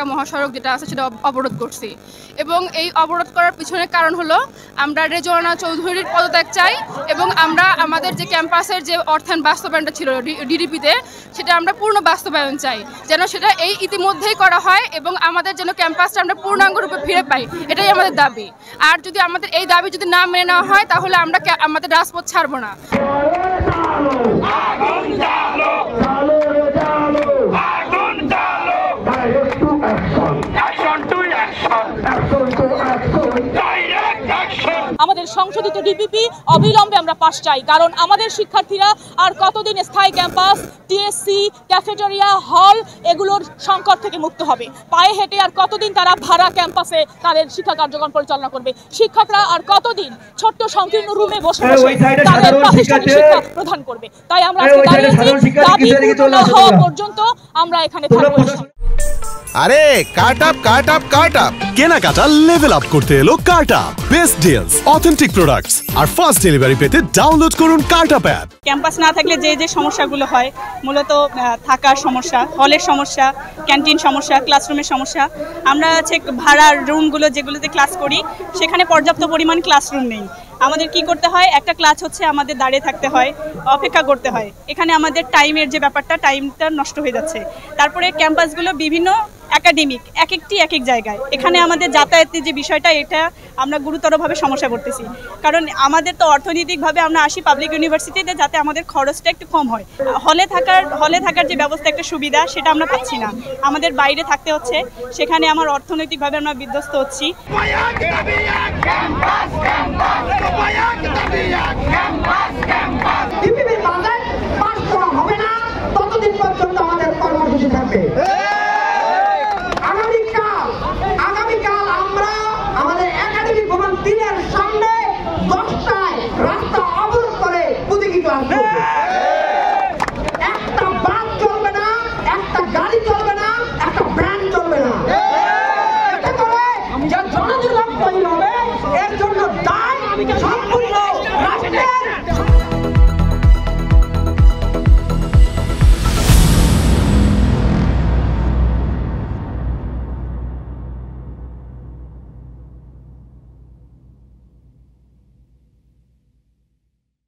ঢাকা মহাসড়ক যেটা আছে সেটা অবরোধ করছি। এবং এই অবরোধ করার পিছনে কারণ হলো আমরা রেজওয়ানা চৌধুরীর পদত্যাগ চাই এবং আমরা আমাদের যে ক্যাম্পাসের যে অর্থায়ন বাস্তবায়নটা ছিল ডিডিপিতে সেটা আমরা পূর্ণ বাস্তবায়ন চাই, যেন সেটা এই ইতিমধ্যেই করা হয় এবং আমাদের যেন ক্যাম্পাসটা আমরা পূর্ণাঙ্গ রূপে ফিরে পাই, এটাই আমাদের দাবি। আর যদি আমাদের এই দাবি যদি না মেনে নেওয়া হয় তাহলে আমরা আমাদের রাজপথ ছাড়বো না। আমাদের সংশোধিত ডিপিপি অবিলম্বে আমরা পাস চাই, কারণ আমাদের শিক্ষার্থীরা আর কতদিন স্থায়ী ক্যাম্পাস, টিএসসি, ক্যাফেটেরিয়া, হল এগুলোর সংকট থেকে মুক্ত হবে? পায়ে হেঁটে আর কতদিন তারা ভাড়া ক্যাম্পাসে তাদের শিক্ষা কার্যক্রম পরিচালনা করবে? শিক্ষকরা আর কতদিন ছোট্ট সংকীর্ণ রুমে বসে বসে তাদের প্রাতিষ্ঠানিক শিক্ষা প্রদান করবে? তাই আমরা আজকে দাঁড়িয়েছি, দাবি পূর্ণ না হওয়া পর্যন্ত আমরা এখানে থাকবো। আরে কার্ট আপ কেনাকাটা লেভেল আপ করতে এলো cart up. Best deals, authentic products আর ফাস্ট ডেলিভারি পেতে ডাউনলোড করুন কার্ট আপ অ্যাপ। ক্যাম্পাস না থাকলে যে সমস্যাগুলো হয়, মূলত থাকার সমস্যা, হলের সমস্যা, ক্যান্টিন সমস্যা, ক্লাসরুমের সমস্যা। আমরা হচ্ছে ভাড়ার রুমগুলো যেগুলোতে ক্লাস করি সেখানে পর্যাপ্ত পরিমাণ ক্লাসরুম নেই। আমাদের কি করতে হয়, একটা ক্লাস হচ্ছে আমাদের দাঁড়িয়ে থাকতে হয়, অপেক্ষা করতে হয়। এখানে আমাদের টাইমের যে ব্যাপারটা, টাইমটা নষ্ট হয়ে যাচ্ছে। তারপরে ক্যাম্পাসগুলো বিভিন্ন একাডেমিক, এক এক জায়গায়। এখানে আমাদের যাতায়াতের যে বিষয়টা, এটা আমরা গুরুতরভাবে সমস্যা করতেছি। কারণ আমাদের তো অর্থনৈতিকভাবে আমরা আসি পাবলিক ইউনিভার্সিটিতে, যাতে আমাদের খরচটা একটু কম হয়। হলে থাকার যে ব্যবস্থা, একটা সুবিধা, সেটা আমরা পাচ্ছি না। আমাদের বাইরে থাকতে হচ্ছে, সেখানে আমার অর্থনৈতিকভাবে আমরা বিধ্বস্ত হচ্ছি। ততদিন পর্যন্ত আমাদের কর্মসূচি থাকবে।